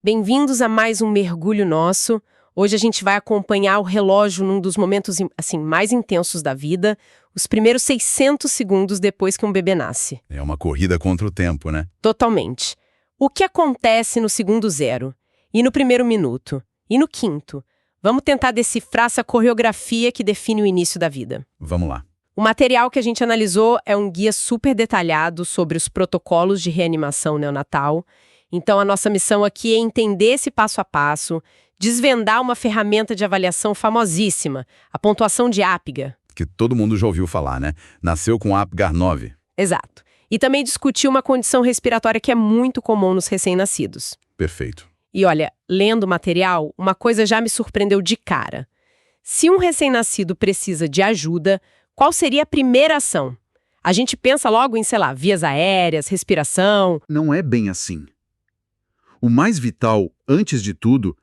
Bem-vindos a mais um mergulho nosso. Hoje a gente vai acompanhar o relógio num dos momentos assim mais intensos da vida, os primeiros 600 segundos depois que um bebê nasce. É uma corrida contra o tempo, né? Totalmente. O que acontece no segundo zero? E no primeiro minuto? E no quinto? Vamos tentar decifrar essa coreografia que define o início da vida. Vamos lá. O material que a gente analisou é um guia super detalhado sobre os protocolos de reanimação neonatal. Então, a nossa missão aqui é entender esse passo a passo, desvendar uma ferramenta de avaliação famosíssima, a pontuação de Apgar. Que todo mundo já ouviu falar, né? Nasceu com Apgar 9. Exato. E também discutir uma condição respiratória que é muito comum nos recém-nascidos. Perfeito. E olha, lendo o material, uma coisa já me surpreendeu de cara. Se um recém-nascido precisa de ajuda, qual seria a primeira ação? A gente pensa logo em, sei lá, vias aéreas, respiração. Não é bem assim. O mais vital, antes de tudo,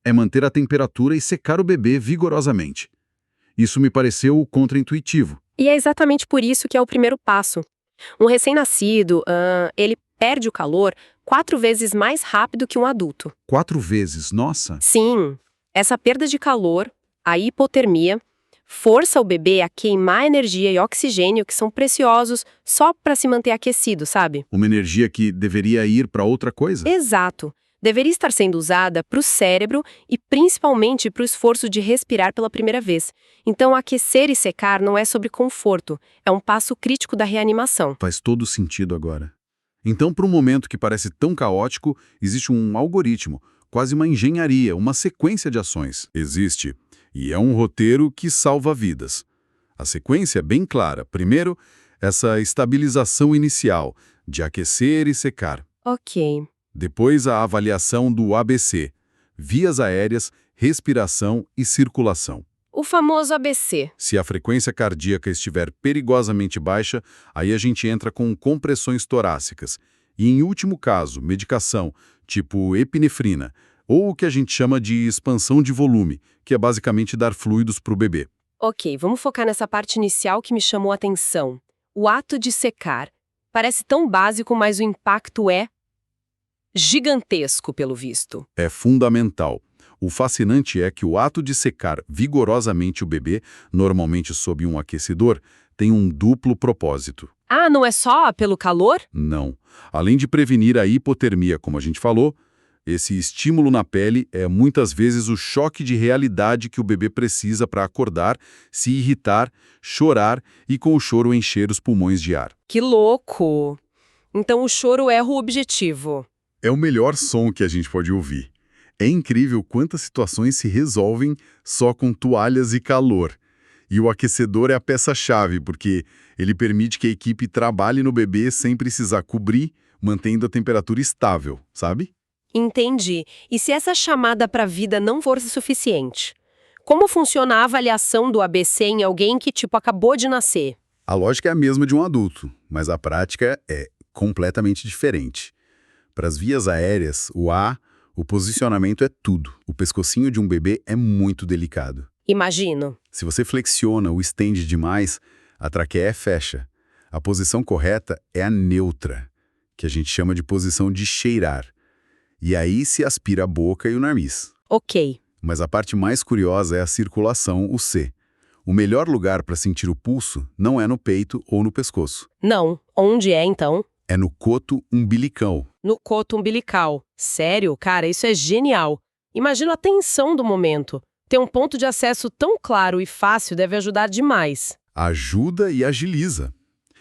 é manter a temperatura e secar o bebê vigorosamente. Isso me pareceu contraintuitivo. E é exatamente por isso que é o primeiro passo. Um recém-nascido, ele perde o calor 4 vezes mais rápido que um adulto. 4 vezes, nossa! Sim, essa perda de calor, a hipotermia, força o bebê a queimar energia e oxigênio que são preciosos só para se manter aquecido, sabe? Uma energia que deveria ir para outra coisa? Exato. Deveria estar sendo usada para o cérebro e principalmente para o esforço de respirar pela primeira vez. Então, aquecer e secar não é sobre conforto, é um passo crítico da reanimação. Faz todo sentido agora. Então, para um momento que parece tão caótico, existe um algoritmo, quase uma engenharia, uma sequência de ações. Existe. E é um roteiro que salva vidas. A sequência é bem clara. Primeiro, essa estabilização inicial, de aquecer e secar. Ok. Depois, a avaliação do ABC, vias aéreas, respiração e circulação. O famoso ABC. Se a frequência cardíaca estiver perigosamente baixa, aí a gente entra com compressões torácicas. E, em último caso, medicação, tipo epinefrina, ou o que a gente chama de expansão de volume, que é basicamente dar fluidos para o bebê. Ok, vamos focar nessa parte inicial que me chamou a atenção. O ato de secar. Parece tão básico, mas o impacto é gigantesco, pelo visto. É fundamental. O fascinante é que o ato de secar vigorosamente o bebê, normalmente sob um aquecedor, tem um duplo propósito. Ah, não é só pelo calor? Não. Além de prevenir a hipotermia, como a gente falou, esse estímulo na pele é muitas vezes o choque de realidade que o bebê precisa para acordar, se irritar, chorar e com o choro encher os pulmões de ar. Que louco! Então o choro erra o objetivo. É o melhor som que a gente pode ouvir. É incrível quantas situações se resolvem só com toalhas e calor. E o aquecedor é a peça-chave, porque ele permite que a equipe trabalhe no bebê sem precisar cobrir, mantendo a temperatura estável, sabe? Entendi. E se essa chamada para a vida não for suficiente? Como funciona a avaliação do ABC em alguém que, acabou de nascer? A lógica é a mesma de um adulto, mas a prática é completamente diferente. Para as vias aéreas, o posicionamento é tudo. O pescocinho de um bebê é muito delicado. Imagino. Se você flexiona ou estende demais, a traqueia fecha. A posição correta é a neutra, que a gente chama de posição de cheirar. E aí se aspira a boca e o nariz. Ok. Mas a parte mais curiosa é a circulação, o C. O melhor lugar para sentir o pulso não é no peito ou no pescoço. Não. Onde é, então? É no coto umbilical. No coto umbilical. Sério, cara, isso é genial. Imagina a tensão do momento. Ter um ponto de acesso tão claro e fácil deve ajudar demais. Ajuda e agiliza.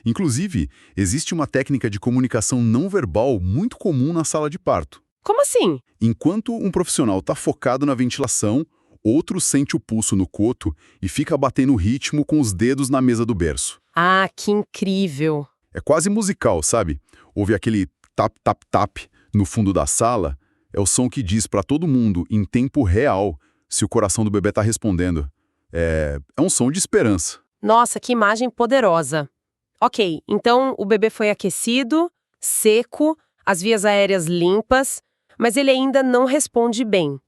Inclusive, existe uma técnica de comunicação não verbal muito comum na sala de parto. Como assim? Enquanto um profissional está focado na ventilação, outro sente o pulso no coto e fica batendo o ritmo com os dedos na mesa do berço. Ah, que incrível. É quase musical, sabe? Ouve aquele tap, tap, tap no fundo da sala, é o som que diz para todo mundo, em tempo real, se o coração do bebê está respondendo. É um som de esperança. Nossa, que imagem poderosa. Ok, então o bebê foi aquecido, seco, as vias aéreas limpas, mas ele ainda não responde bem.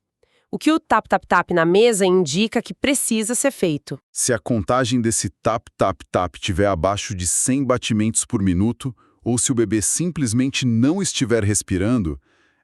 O que o tap-tap-tap na mesa indica que precisa ser feito. Se a contagem desse tap-tap-tap estiver abaixo de 100 batimentos por minuto, ou se o bebê simplesmente não estiver respirando,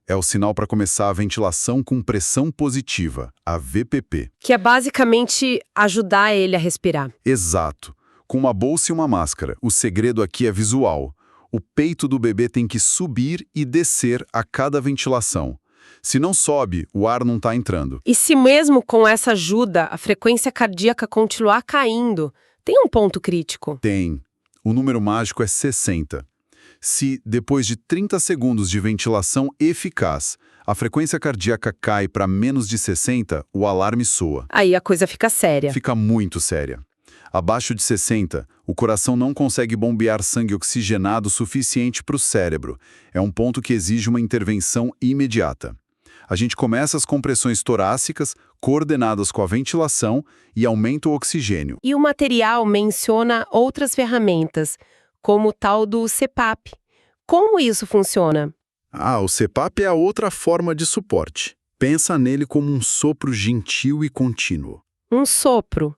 É o sinal para começar a ventilação com pressão positiva, a VPP. Que é basicamente ajudar ele a respirar. Exato. Com uma bolsa e uma máscara, o segredo aqui é visual. O peito do bebê tem que subir e descer a cada ventilação. Se não sobe, o ar não está entrando. E se mesmo com essa ajuda a frequência cardíaca continuar caindo, tem um ponto crítico? Tem. O número mágico é 60. Se, depois de 30 segundos de ventilação eficaz, a frequência cardíaca cai para menos de 60, o alarme soa. Aí a coisa fica séria. Fica muito séria. Abaixo de 60, o coração não consegue bombear sangue oxigenado suficiente para o cérebro. É um ponto que exige uma intervenção imediata. A gente começa as compressões torácicas, coordenadas com a ventilação, e aumenta o oxigênio. E o material menciona outras ferramentas, como o tal do CPAP. Como isso funciona? O CPAP é a outra forma de suporte. Pensa nele como um sopro gentil e contínuo. Um sopro.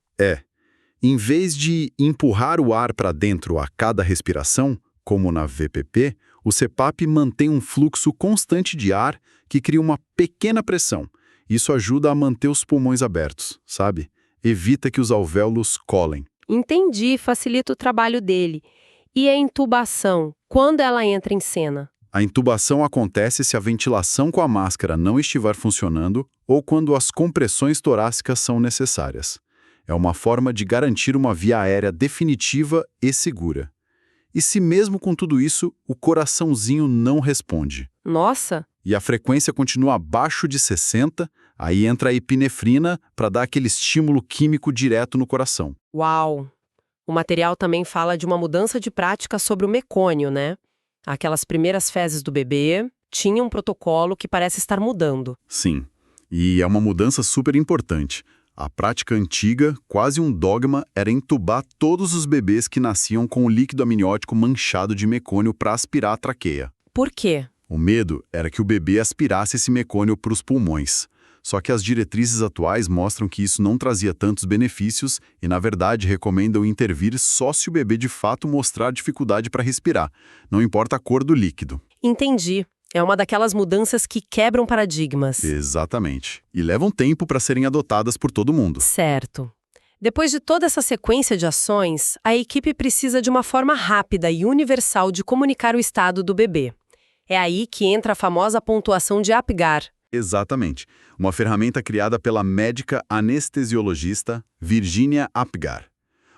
Em vez de empurrar o ar para dentro a cada respiração, como na VPP, o CPAP mantém um fluxo constante de ar que cria uma pequena pressão. Isso ajuda a manter os pulmões abertos, sabe? Evita que os alvéolos colem. Entendi, facilita o trabalho dele. E a intubação, quando ela entra em cena? A intubação acontece se a ventilação com a máscara não estiver funcionando ou quando as compressões torácicas são necessárias. É uma forma de garantir uma via aérea definitiva e segura. E se mesmo com tudo isso, o coraçãozinho não responde? Nossa! E a frequência continua abaixo de 60, aí entra a epinefrina para dar aquele estímulo químico direto no coração. Uau! O material também fala de uma mudança de prática sobre o mecônio, né? Aquelas primeiras fezes do bebê tinham um protocolo que parece estar mudando. Sim, e é uma mudança super importante. A prática antiga, quase um dogma, era entubar todos os bebês que nasciam com o líquido amniótico manchado de mecônio para aspirar a traqueia. Por quê? O medo era que o bebê aspirasse esse mecônio para os pulmões. Só que as diretrizes atuais mostram que isso não trazia tantos benefícios e, na verdade, recomendam intervir só se o bebê de fato mostrar dificuldade para respirar, não importa a cor do líquido. Entendi. É uma daquelas mudanças que quebram paradigmas. Exatamente. E levam tempo para serem adotadas por todo mundo. Certo. Depois de toda essa sequência de ações, a equipe precisa de uma forma rápida e universal de comunicar o estado do bebê. É aí que entra a famosa pontuação de Apgar. Exatamente. Uma ferramenta criada pela médica anestesiologista Virginia Apgar.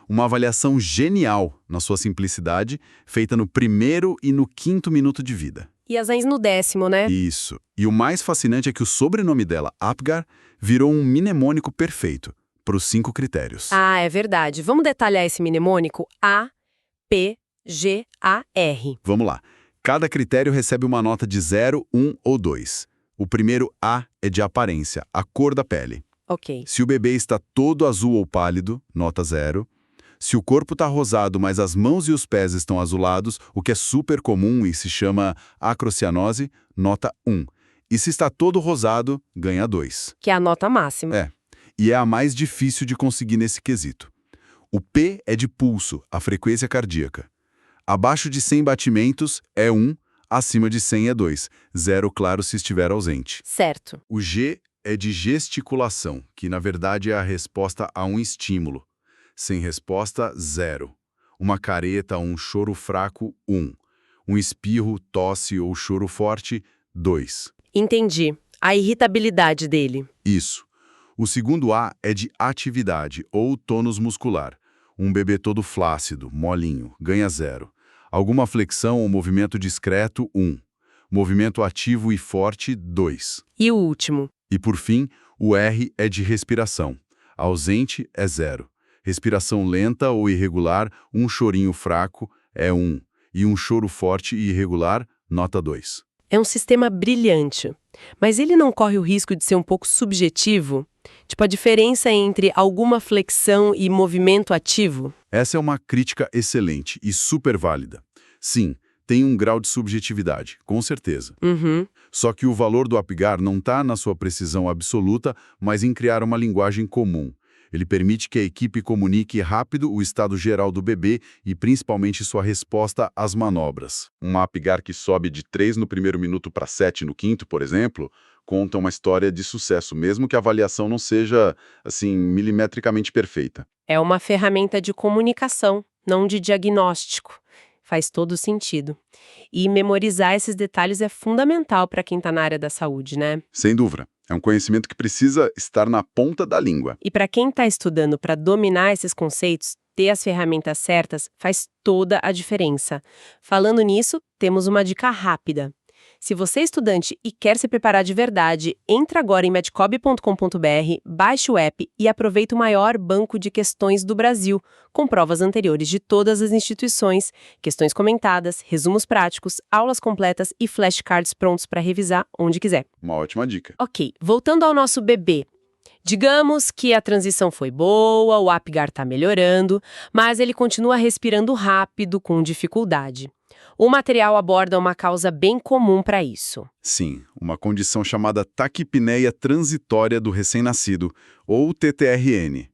Uma avaliação genial, na sua simplicidade, feita no 1º e no 5º minuto de vida. E as AINs no 10º, né? Isso. E o mais fascinante é que o sobrenome dela, Apgar, virou um mnemônico perfeito para os 5 critérios. Ah, é verdade. Vamos detalhar esse mnemônico? A-P-G-A-R. Vamos lá. Cada critério recebe uma nota de 0, 1 ou 2. O primeiro A é de aparência, a cor da pele. Ok. Se o bebê está todo azul ou pálido, nota 0. Se o corpo está rosado, mas as mãos e os pés estão azulados, o que é super comum e se chama acrocianose, nota 1. E se está todo rosado, ganha 2. Que é a nota máxima. E é a mais difícil de conseguir nesse quesito. O P é de pulso, a frequência cardíaca. Abaixo de 100 batimentos é 1, acima de 100 é 2. 0, claro, se estiver ausente. Certo. O G é de gesticulação, que na verdade é a resposta a um estímulo. Sem resposta, 0. Uma careta ou um choro fraco, 1. Um espirro, tosse ou choro forte, 2. Entendi. A irritabilidade dele. Isso. O segundo A é de atividade ou tônus muscular. Um bebê todo flácido, molinho, ganha 0. Alguma flexão ou movimento discreto, 1. Movimento ativo e forte, 2. E o último? E por fim, o R é de respiração. Ausente é 0. Respiração lenta ou irregular, um chorinho fraco é 1. E um choro forte e irregular, nota 2. É um sistema brilhante. Mas ele não corre o risco de ser um pouco subjetivo? Tipo, a diferença entre alguma flexão e movimento ativo? Essa é uma crítica excelente e super válida. Sim, tem um grau de subjetividade, com certeza. Só que o valor do Apgar não está na sua precisão absoluta, mas em criar uma linguagem comum. Ele permite que a equipe comunique rápido o estado geral do bebê e principalmente sua resposta às manobras. Um Apgar que sobe de 3 no primeiro minuto para 7 no quinto, por exemplo, conta uma história de sucesso, mesmo que a avaliação não seja, assim, milimetricamente perfeita. É uma ferramenta de comunicação, não de diagnóstico. Faz todo sentido. E memorizar esses detalhes é fundamental para quem está na área da saúde, né? Sem dúvida. É um conhecimento que precisa estar na ponta da língua. E para quem está estudando para dominar esses conceitos, ter as ferramentas certas faz toda a diferença. Falando nisso, temos uma dica rápida. Se você é estudante e quer se preparar de verdade, entra agora em medcob.com.br, baixe o app e aproveita o maior banco de questões do Brasil, com provas anteriores de todas as instituições, questões comentadas, resumos práticos, aulas completas e flashcards prontos para revisar onde quiser. Uma ótima dica. Ok, voltando ao nosso bebê. Digamos que a transição foi boa, o Apgar está melhorando, mas ele continua respirando rápido, com dificuldade. O material aborda uma causa bem comum para isso. Sim, uma condição chamada taquipneia transitória do recém-nascido, ou TTRN.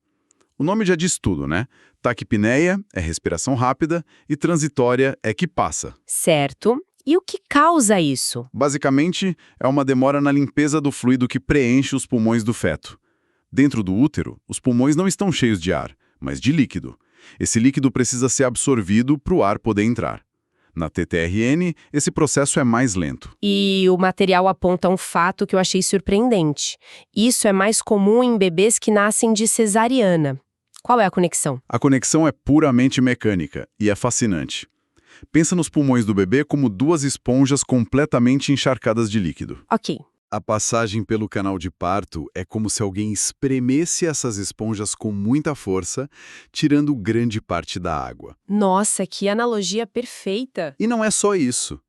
O nome já diz tudo, né? Taquipneia é respiração rápida e transitória é que passa. Certo. E o que causa isso? Basicamente, é uma demora na limpeza do fluido que preenche os pulmões do feto. Dentro do útero, os pulmões não estão cheios de ar, mas de líquido. Esse líquido precisa ser absorvido para o ar poder entrar. Na TTRN, esse processo é mais lento. E o material aponta um fato que eu achei surpreendente. Isso é mais comum em bebês que nascem de cesariana. Qual é a conexão? A conexão é puramente mecânica e é fascinante. Pensa nos pulmões do bebê como duas esponjas completamente encharcadas de líquido. Ok. A passagem pelo canal de parto é como se alguém espremesse essas esponjas com muita força, tirando grande parte da água. Nossa, que analogia perfeita! E não é só isso.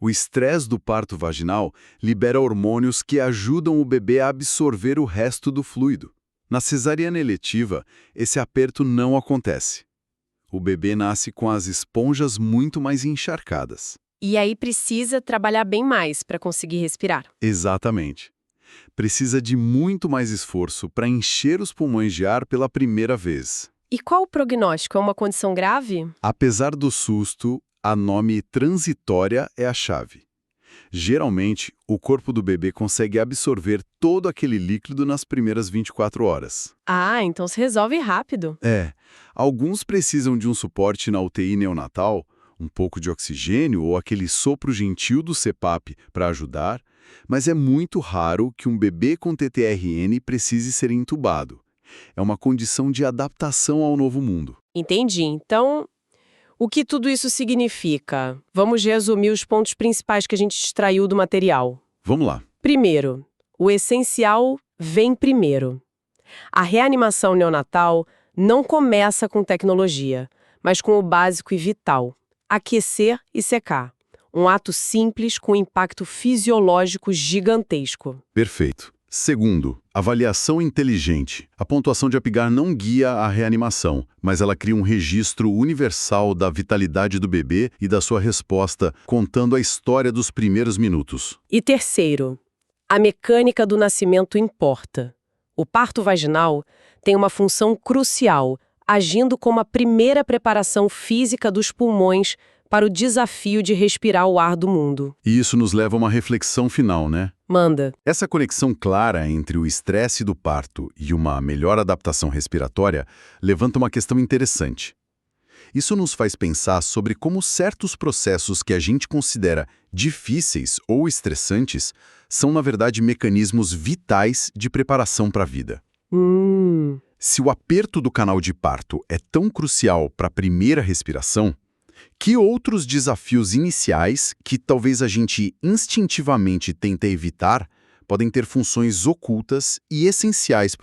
O estresse do parto vaginal libera hormônios que ajudam o bebê a absorver o resto do fluido. Na cesariana eletiva, esse aperto não acontece. O bebê nasce com as esponjas muito mais encharcadas. E aí precisa trabalhar bem mais para conseguir respirar. Exatamente. Precisa de muito mais esforço para encher os pulmões de ar pela primeira vez. E qual o prognóstico? É uma condição grave? Apesar do susto, a nome transitória é a chave. Geralmente, o corpo do bebê consegue absorver todo aquele líquido nas primeiras 24 horas. Ah, então se resolve rápido. Alguns precisam de um suporte na UTI neonatal, um pouco de oxigênio ou aquele sopro gentil do CPAP para ajudar, mas é muito raro que um bebê com TTRN precise ser entubado. É uma condição de adaptação ao novo mundo. Entendi. Então, o que tudo isso significa? Vamos resumir os pontos principais que a gente extraiu do material. Vamos lá. Primeiro, o essencial vem primeiro. A reanimação neonatal não começa com tecnologia, mas com o básico e vital: aquecer e secar. Um ato simples com impacto fisiológico gigantesco. Perfeito. Segundo, avaliação inteligente. A pontuação de Apgar não guia a reanimação, mas ela cria um registro universal da vitalidade do bebê e da sua resposta, contando a história dos primeiros minutos. E terceiro, a mecânica do nascimento importa. O parto vaginal tem uma função crucial, agindo como a primeira preparação física dos pulmões para o desafio de respirar o ar do mundo. E isso nos leva a uma reflexão final, né? Manda. Essa conexão clara entre o estresse do parto e uma melhor adaptação respiratória levanta uma questão interessante. Isso nos faz pensar sobre como certos processos que a gente considera difíceis ou estressantes são, na verdade, mecanismos vitais de preparação para a vida. Se o aperto do canal de parto é tão crucial para a primeira respiração, que outros desafios iniciais, que talvez a gente instintivamente tenta evitar, podem ter funções ocultas e essenciais